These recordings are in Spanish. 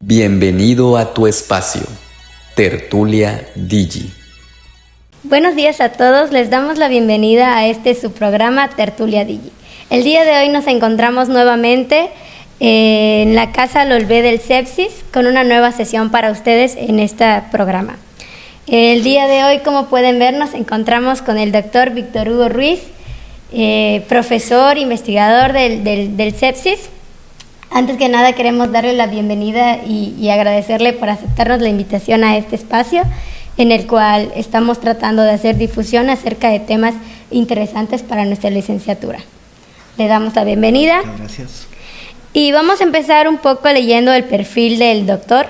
Bienvenido a tu espacio, Tertulia Digi. Buenos días a todos, les damos la bienvenida a su programa Tertulia Digi. El día de hoy nos encontramos nuevamente en la Casa Lolvé del Sepsis con una nueva sesión para ustedes en este programa. El día de hoy, como pueden ver, nos encontramos con el doctor Víctor Hugo Ruiz, profesor, investigador del sepsis. Antes que nada queremos darle la bienvenida y agradecerle por aceptarnos la invitación a este espacio en el cual estamos tratando de hacer difusión acerca de temas interesantes para nuestra licenciatura. Le damos la bienvenida. Muchas gracias. Y vamos a empezar un poco leyendo el perfil del doctor.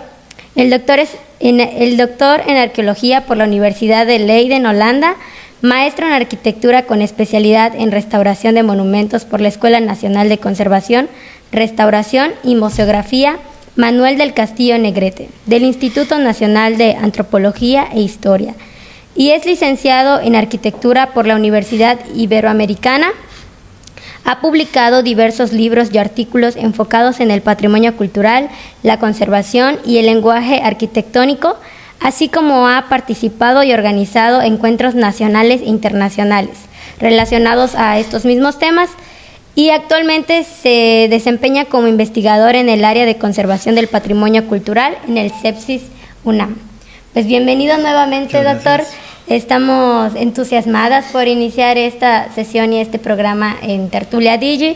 El doctor es el doctor en arqueología por la Universidad de Leiden, Holanda, maestro en arquitectura con especialidad en restauración de monumentos por la Escuela Nacional de Conservación, Restauración y Museografía Manuel del Castillo Negrete, del Instituto Nacional de Antropología e Historia, y es licenciado en arquitectura por la Universidad Iberoamericana. Ha publicado diversos libros y artículos enfocados en el patrimonio cultural, la conservación y el lenguaje arquitectónico, así como ha participado y organizado encuentros nacionales e internacionales relacionados a estos mismos temas, y actualmente se desempeña como investigador en el área de conservación del patrimonio cultural en el Sepsis UNAM. Pues bienvenido nuevamente, doctor. Estamos entusiasmadas por iniciar esta sesión y este programa en Tertulia Digi,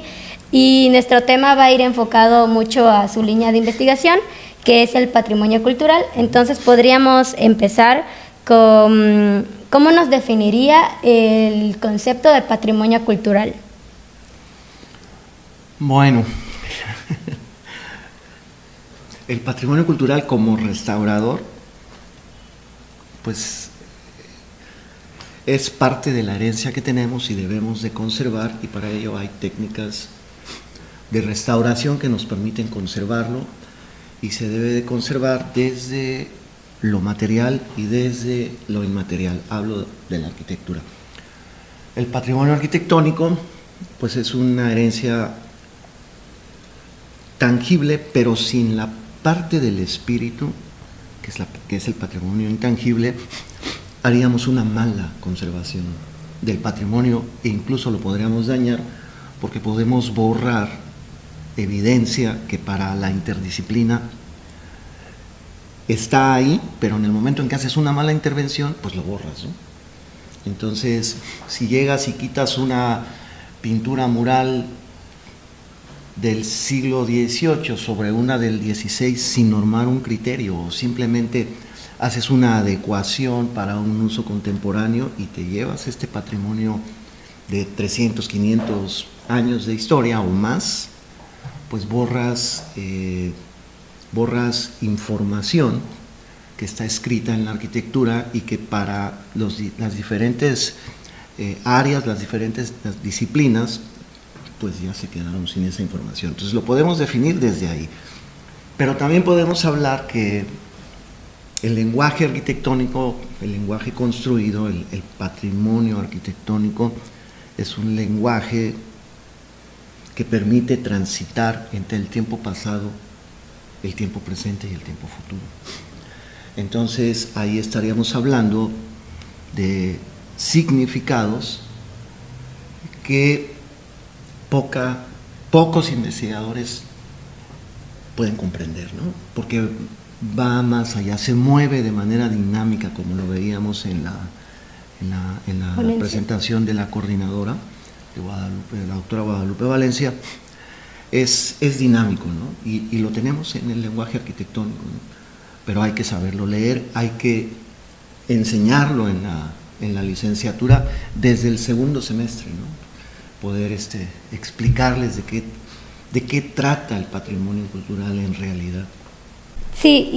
y nuestro tema va a ir enfocado mucho a su línea de investigación, que es el patrimonio cultural. Entonces podríamos empezar con ¿cómo nos definiría el concepto de patrimonio cultural? Bueno, el patrimonio cultural como restaurador, pues es parte de la herencia que tenemos y debemos de conservar, y para ello hay técnicas de restauración que nos permiten conservarlo, y se debe de conservar desde lo material y desde lo inmaterial. Hablo de la arquitectura. El patrimonio arquitectónico, pues es una herencia tangible, pero sin la parte del espíritu, que es el patrimonio intangible, haríamos una mala conservación del patrimonio, e incluso lo podríamos dañar, porque podemos borrar evidencia que para la interdisciplina está ahí, pero en el momento en que haces una mala intervención, pues lo borras, ¿no? Entonces, si llegas y quitas una pintura mural del siglo XVIII sobre una del XVI sin normar un criterio, o simplemente haces una adecuación para un uso contemporáneo y te llevas este patrimonio de 300, 500 años de historia o más, pues borras información que está escrita en la arquitectura y que para las diferentes áreas, las diferentes disciplinas, pues ya se quedaron sin esa información. Entonces lo podemos definir desde ahí. Pero también podemos hablar que el lenguaje arquitectónico, el lenguaje construido, el patrimonio arquitectónico, es un lenguaje que permite transitar entre el tiempo pasado, el tiempo presente y el tiempo futuro. Entonces ahí estaríamos hablando de significados que pocos investigadores pueden comprender, ¿no? Porque va más allá, se mueve de manera dinámica, como lo veíamos en la presentación de la coordinadora de Guadalupe, de la doctora Guadalupe Valencia. Es dinámico, ¿no? Y lo tenemos en el lenguaje arquitectónico, ¿no? Pero hay que saberlo leer, hay que enseñarlo en la licenciatura desde el segundo semestre, ¿no? Poder explicarles de qué trata el patrimonio cultural en realidad. Sí,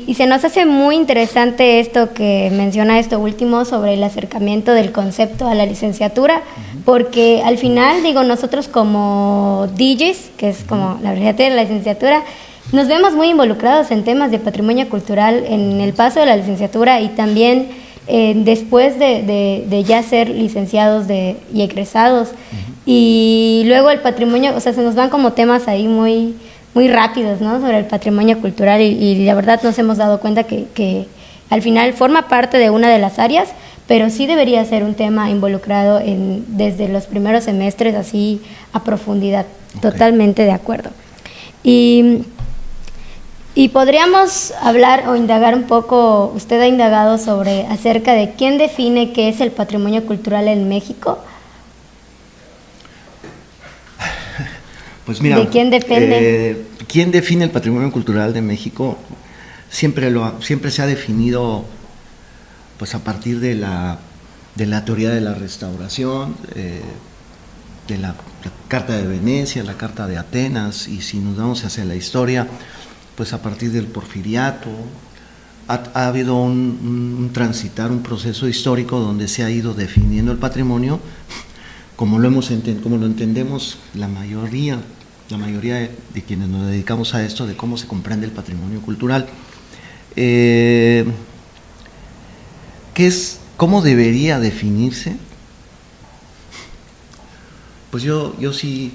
y se nos hace muy interesante esto que menciona esto último sobre el acercamiento del concepto a la licenciatura, porque al final, nosotros como DJs, que es como la abreviatura de la licenciatura, nos vemos muy involucrados en temas de patrimonio cultural en el paso de la licenciatura, y también después de ya ser licenciados y egresados. Y luego el patrimonio, se nos van como temas ahí muy muy rápidos, ¿no? Sobre el patrimonio cultural y la verdad nos hemos dado cuenta que al final forma parte de una de las áreas, pero sí debería ser un tema involucrado desde los primeros semestres, así a profundidad. Okay. Totalmente de acuerdo. Y podríamos hablar o indagar un poco, usted ha indagado acerca de quién define qué es el patrimonio cultural en México. Pues mira, ¿de quién depende? ¿Quién define el patrimonio cultural de México? Siempre se ha definido pues a partir de la teoría de la restauración, de la Carta de Venecia, la Carta de Atenas, y si nos vamos hacia la historia, pues a partir del Porfiriato. Ha habido un transitar, un proceso histórico donde se ha ido definiendo el patrimonio como lo entendemos la mayoría de quienes nos dedicamos a esto, de cómo se comprende el patrimonio cultural. ¿Cómo debería definirse? Pues yo sí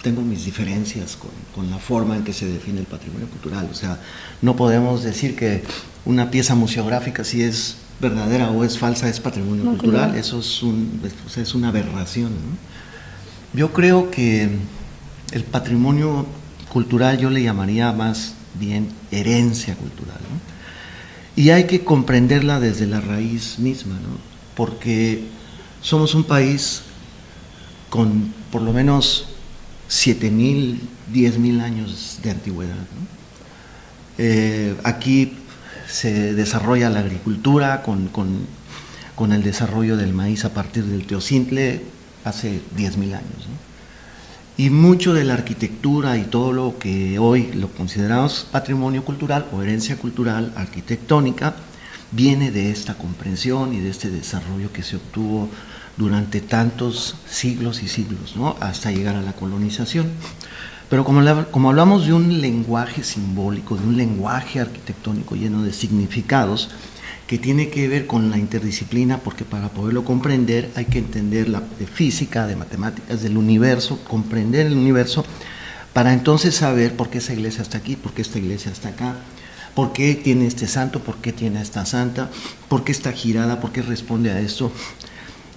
tengo mis diferencias con la forma en que se define el patrimonio cultural. O sea, no podemos decir que una pieza museográfica, si es verdadera o es falsa, es patrimonio cultural. Eso es una aberración, ¿no? Yo creo que el patrimonio cultural yo le llamaría más bien herencia cultural, ¿no? Y hay que comprenderla desde la raíz misma, ¿no? Porque somos un país con por lo menos 7.000, 10.000 años de antigüedad, ¿no? Aquí se desarrolla la agricultura con el desarrollo del maíz a partir del Teocintle hace 10.000 años, ¿no? Y mucho de la arquitectura y todo lo que hoy lo consideramos patrimonio cultural o herencia cultural arquitectónica viene de esta comprensión y de este desarrollo que se obtuvo durante tantos siglos y siglos, ¿no? Hasta llegar a la colonización. Pero como hablamos de un lenguaje simbólico, de un lenguaje arquitectónico lleno de significados, que tiene que ver con la interdisciplina, porque para poderlo comprender hay que entender de física, de matemáticas, del universo, comprender el universo, para entonces saber por qué esa iglesia está aquí, por qué esta iglesia está acá, por qué tiene este santo, por qué tiene esta santa, por qué está girada, por qué responde a esto.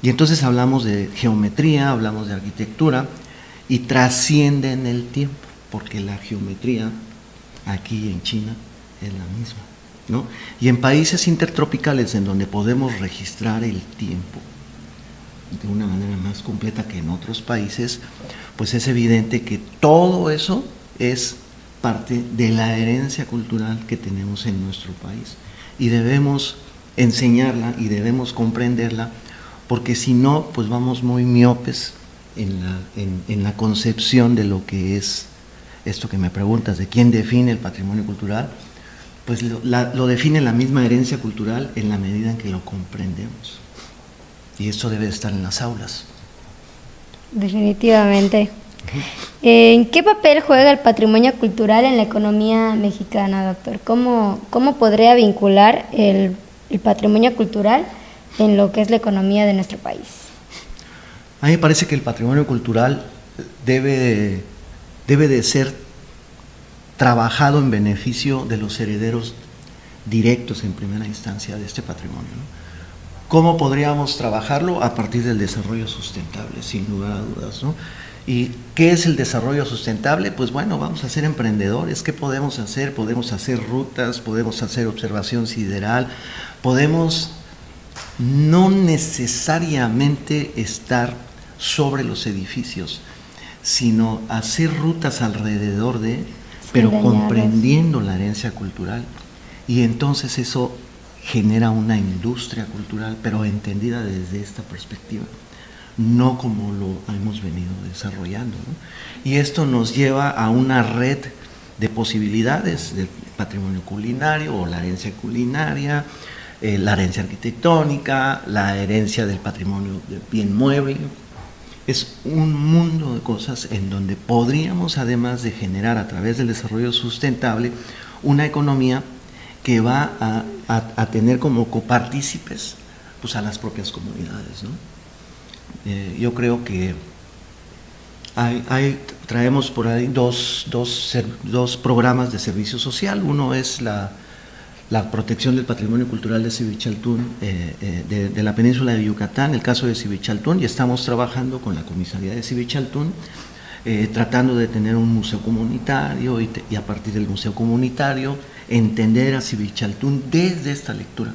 Y entonces hablamos de geometría, hablamos de arquitectura, y trasciende en el tiempo, porque la geometría aquí en China es la misma, ¿no? Y en países intertropicales en donde podemos registrar el tiempo de una manera más completa que en otros países, pues es evidente que todo eso es parte de la herencia cultural que tenemos en nuestro país y debemos enseñarla y debemos comprenderla, porque si no, pues vamos muy miopes en la concepción de lo que es esto que me preguntas, de quién define el patrimonio cultural. Pues lo define la misma herencia cultural en la medida en que lo comprendemos. Y esto debe estar en las aulas. Definitivamente. ¿En qué papel juega el patrimonio cultural en la economía mexicana, doctor? ¿Cómo podría vincular el patrimonio cultural en lo que es la economía de nuestro país? A mí me parece que el patrimonio cultural debe de ser trabajado en beneficio de los herederos directos en primera instancia de este patrimonio, ¿no? ¿Cómo podríamos trabajarlo? A partir del desarrollo sustentable, sin lugar a dudas, ¿no? ¿Y qué es el desarrollo sustentable? Pues bueno, vamos a ser emprendedores. ¿Qué podemos hacer? Podemos hacer rutas, podemos hacer observación sideral, podemos no necesariamente estar sobre los edificios, sino hacer rutas alrededor de, pero comprendiendo la herencia cultural. Y entonces eso genera una industria cultural, pero entendida desde esta perspectiva, no como lo hemos venido desarrollando, ¿no? Y esto nos lleva a una red de posibilidades del patrimonio culinario o la herencia culinaria, la herencia arquitectónica, la herencia del patrimonio del bien mueble. Es un mundo de cosas en donde podríamos, además de generar a través del desarrollo sustentable, una economía que va a tener como copartícipes pues, a las propias comunidades, ¿no? Yo creo que Traemos por ahí dos programas de servicio social. Uno es la protección del patrimonio cultural de Civichaltún, de la península de Yucatán, el caso de Civichaltún, y estamos trabajando con la comisaría de Civichaltún, tratando de tener un museo comunitario y a partir del museo comunitario entender a Civichaltún desde esta lectura,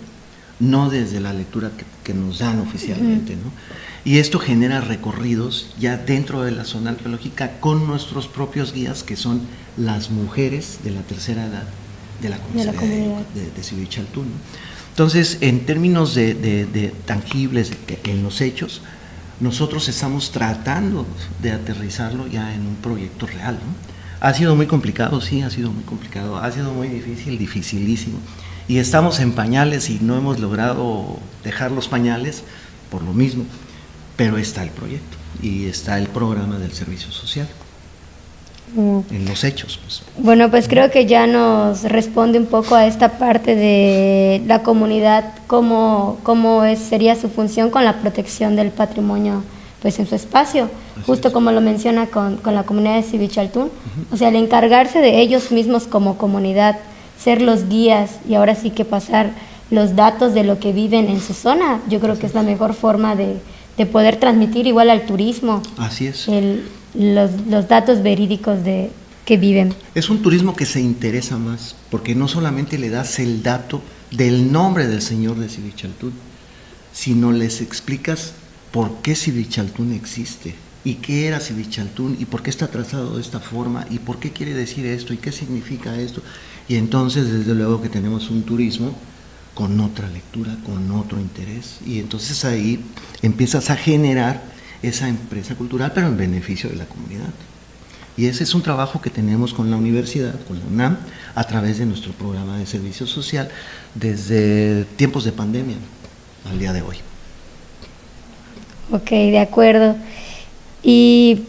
no desde la lectura que nos dan oficialmente, ¿no? Y esto genera recorridos ya dentro de la zona arqueológica con nuestros propios guías, que son las mujeres de la tercera edad de la comunidad de Civichaltún, ¿no? Entonces, en términos de tangibles, en los hechos, nosotros estamos tratando de aterrizarlo ya en un proyecto real, ¿no? Ha sido muy complicado, sí, ha sido muy complicado, ha sido muy difícil, dificilísimo. Y estamos en pañales y no hemos logrado dejar los pañales por lo mismo, pero está el proyecto y está el programa del servicio social. En los hechos, pues. Bueno, pues creo que ya nos responde un poco a esta parte de la comunidad, cómo sería su función con la protección del patrimonio, pues en su espacio, justo como lo menciona con la comunidad de Civichaltún, o sea, el encargarse de ellos mismos como comunidad, ser los guías y ahora sí que pasar los datos de lo que viven en su zona, yo creo que es la mejor forma de poder transmitir igual al turismo. Así es. Los datos verídicos que viven. Es un turismo que se interesa más, porque no solamente le das el dato del nombre del señor de Civichaltún, sino les explicas por qué Civichaltún existe, y qué era Civichaltún, y por qué está trazado de esta forma, y por qué quiere decir esto, y qué significa esto. Y entonces, desde luego que tenemos un turismo con otra lectura, con otro interés, y entonces ahí empiezas a generar esa empresa cultural, pero en beneficio de la comunidad. Y ese es un trabajo que tenemos con la universidad, con la UNAM, a través de nuestro programa de servicio social, desde tiempos de pandemia al día de hoy. Ok, de acuerdo. ¿Y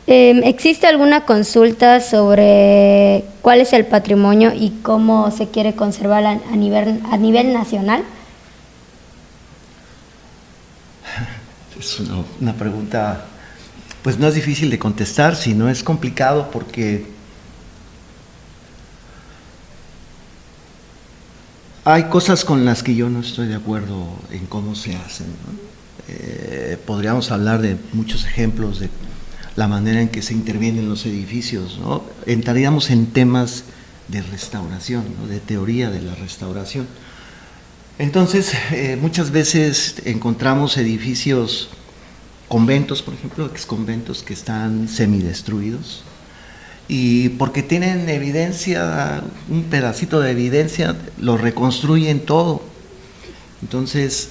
existe alguna consulta sobre cuál es el patrimonio y cómo se quiere conservar a nivel nacional? Es una pregunta, pues no es difícil de contestar, sino es complicado porque hay cosas con las que yo no estoy de acuerdo en cómo se hacen, ¿no? Podríamos hablar de muchos ejemplos de la manera en que se intervienen los edificios, ¿no? Entraríamos en temas de restauración, ¿no? De teoría de la restauración. Entonces, muchas veces encontramos edificios, conventos, por ejemplo, exconventos que están semidestruidos, y porque tienen evidencia, un pedacito de evidencia, lo reconstruyen todo. Entonces,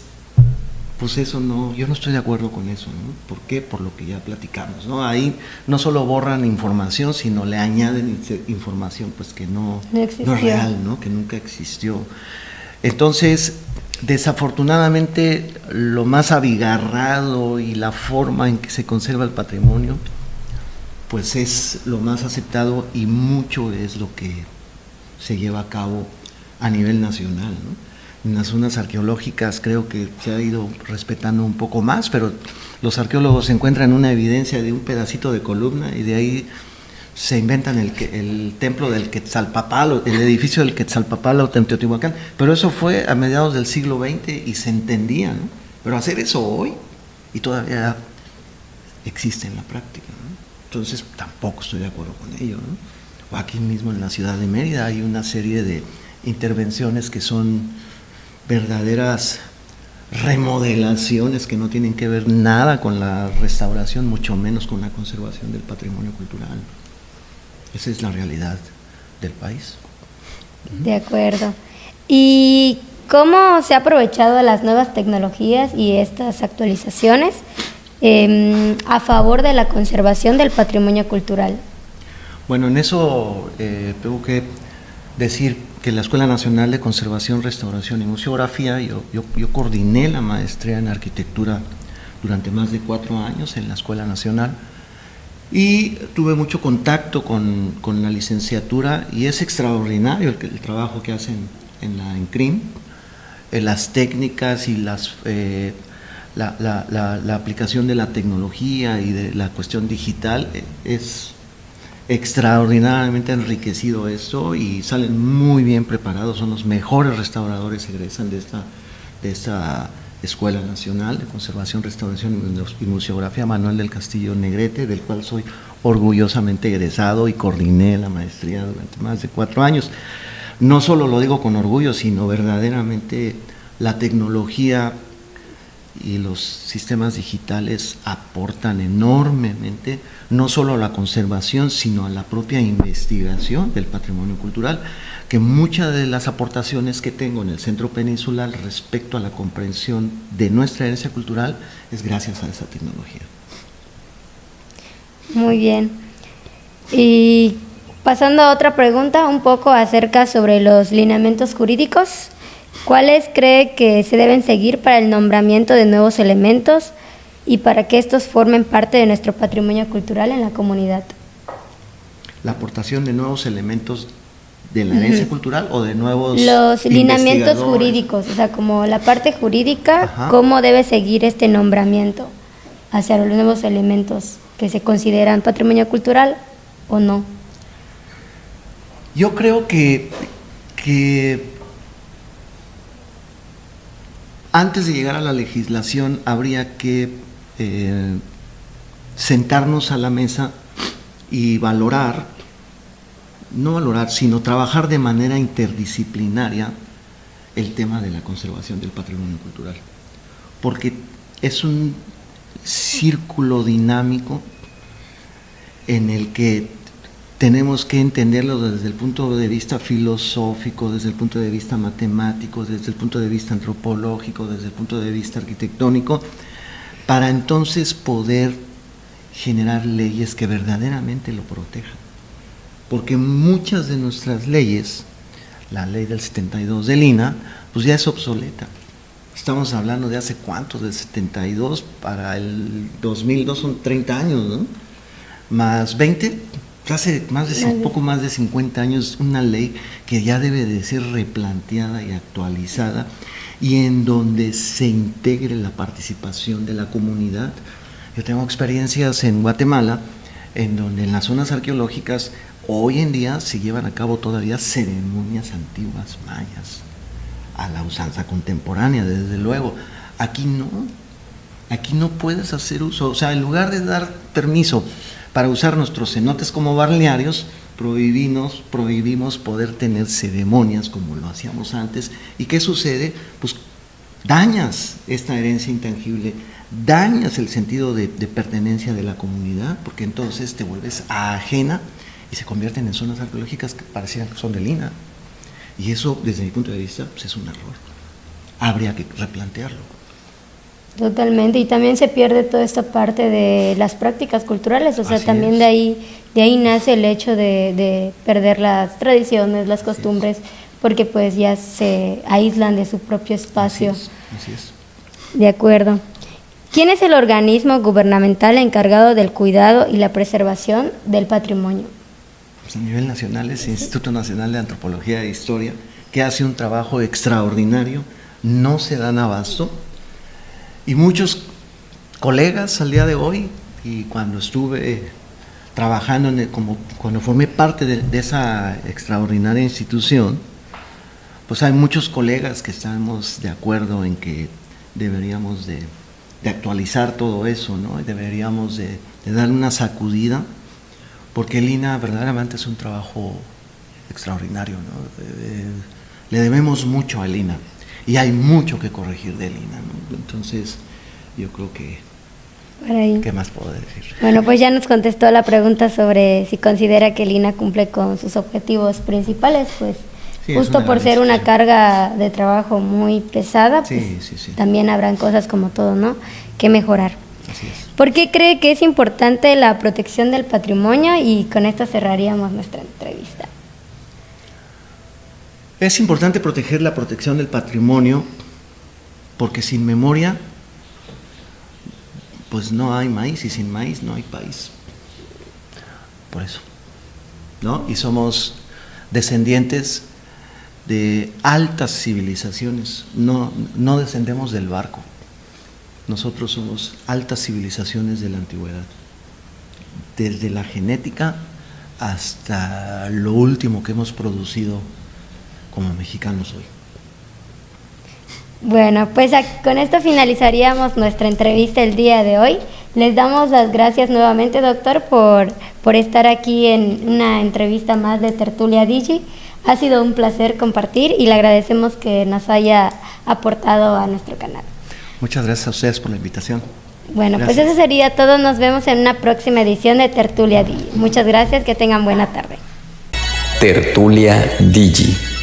pues eso no, yo no estoy de acuerdo con eso, ¿no? ¿Por qué? Por lo que ya platicamos, ¿no? Ahí no solo borran información, sino le añaden información pues que no es real, ¿no? Que nunca existió. Entonces, desafortunadamente, lo más abigarrado y la forma en que se conserva el patrimonio, pues es lo más aceptado, y mucho es lo que se lleva a cabo a nivel nacional, ¿no? En las zonas arqueológicas creo que se ha ido respetando un poco más, pero los arqueólogos encuentran una evidencia de un pedacito de columna y de ahí se inventan el templo del Quetzalpóatl, el edificio del Quetzalpóatl o Teotihuacán, pero eso fue a mediados del siglo XX y se entendía, ¿no? Pero hacer eso hoy, y todavía existe en la práctica, ¿no? Entonces tampoco estoy de acuerdo con ello, ¿no? O aquí mismo en la ciudad de Mérida hay una serie de intervenciones que son verdaderas remodelaciones que no tienen que ver nada con la restauración, mucho menos con la conservación del patrimonio cultural. Esa es la realidad del país. De acuerdo. ¿Y cómo se ha aprovechado las nuevas tecnologías y estas actualizaciones a favor de la conservación del patrimonio cultural? Bueno, en eso tengo que decir que la Escuela Nacional de Conservación, Restauración y Museografía, yo coordiné la maestría en arquitectura durante más de 4 años en la Escuela Nacional, y tuve mucho contacto con la licenciatura, y es extraordinario el trabajo que hacen en la ENCRIM, las técnicas y la aplicación de la tecnología y de la cuestión digital, es extraordinariamente enriquecido esto y salen muy bien preparados, son los mejores restauradores, egresan de esta Escuela Nacional de Conservación, Restauración y Museografía Manuel del Castillo Negrete, del cual soy orgullosamente egresado y coordiné la maestría durante más de 4 años. No solo lo digo con orgullo, sino verdaderamente la tecnología y los sistemas digitales aportan enormemente, no solo a la conservación, sino a la propia investigación del patrimonio cultural, que muchas de las aportaciones que tengo en el Centro Peninsular respecto a la comprensión de nuestra herencia cultural es gracias a esa tecnología. Muy bien. Y pasando a otra pregunta, un poco acerca sobre los lineamientos jurídicos. ¿Cuáles cree que se deben seguir para el nombramiento de nuevos elementos y para que estos formen parte de nuestro patrimonio cultural en la comunidad? La aportación de nuevos elementos de la herencia cultural o de nuevos los lineamientos jurídicos, o sea, como la parte jurídica, Ajá. ¿Cómo debe seguir este nombramiento hacia los nuevos elementos que se consideran patrimonio cultural o no? Yo creo que antes de llegar a la legislación habría que sentarnos a la mesa y sino trabajar de manera interdisciplinaria el tema de la conservación del patrimonio cultural, porque es un círculo dinámico en el que tenemos que entenderlo desde el punto de vista filosófico, desde el punto de vista matemático, desde el punto de vista antropológico, desde el punto de vista arquitectónico, para entonces poder generar leyes que verdaderamente lo protejan. Porque muchas de nuestras leyes, la ley del 72 del INAH, pues ya es obsoleta. Estamos hablando de hace cuántos, del 72 para el 2002 son 30 años, ¿no? Más 20, hace poco más de 50 años, una ley que ya debe de ser replanteada y actualizada y en donde se integre la participación de la comunidad. Yo tengo experiencias en Guatemala, en donde en las zonas arqueológicas hoy en día se llevan a cabo todavía ceremonias antiguas mayas, a la usanza contemporánea, desde luego. Aquí no puedes hacer uso, o sea, en lugar de dar permiso para usar nuestros cenotes como balnearios, prohibimos poder tener ceremonias como lo hacíamos antes. ¿Y qué sucede? Pues dañas esta herencia intangible, dañas el sentido de pertenencia de la comunidad, porque entonces te vuelves ajena y se convierten en zonas arqueológicas que parecían que son del INAH. Y eso, desde mi punto de vista, pues es un error. Habría que replantearlo. Totalmente, y también se pierde toda esta parte de las prácticas culturales, o sea, Así también es. de ahí nace el hecho de perder las tradiciones, las costumbres, porque pues ya se aíslan de su propio espacio. Así es. De acuerdo. ¿Quién es el organismo gubernamental encargado del cuidado y la preservación del patrimonio? Pues a nivel nacional es el Instituto Nacional de Antropología e Historia, que hace un trabajo extraordinario, no se dan abasto. Y muchos colegas al día de hoy, y cuando estuve trabajando cuando formé parte de esa extraordinaria institución, pues hay muchos colegas que estamos de acuerdo en que deberíamos de actualizar todo eso, ¿no? Y deberíamos de darle una sacudida, porque el INAH verdaderamente es un trabajo extraordinario, ¿no? Le debemos mucho al INAH. Y hay mucho que corregir del INAH, ¿no? Entonces, yo creo que... ¿Qué más puedo decir? Bueno, pues ya nos contestó la pregunta sobre si considera que el INAH cumple con sus objetivos principales, pues Sí, justo por ser una carga de trabajo muy pesada, pues Sí. también habrán cosas como todo, ¿no?, que mejorar. Así es. ¿Por qué cree que es importante la protección del patrimonio? Y con esto cerraríamos nuestra entrevista. Es importante proteger la protección del patrimonio porque sin memoria pues no hay maíz y sin maíz no hay país. Por eso, ¿no? Y somos descendientes de altas civilizaciones, no descendemos del barco. nosotros somos altas civilizaciones de la antigüedad, desde la genética hasta lo último que hemos producido como mexicanos hoy. Bueno, pues con esto finalizaríamos nuestra entrevista el día de hoy. Les damos las gracias nuevamente, doctor, por estar aquí en una entrevista más de Tertulia Digi. Ha sido un placer compartir y le agradecemos que nos haya aportado a nuestro canal. Muchas gracias a ustedes por la invitación. Bueno, Gracias. pues eso sería todo. Nos vemos en una próxima edición de Tertulia Digi. Muchas gracias, que tengan buena tarde. Tertulia Digi.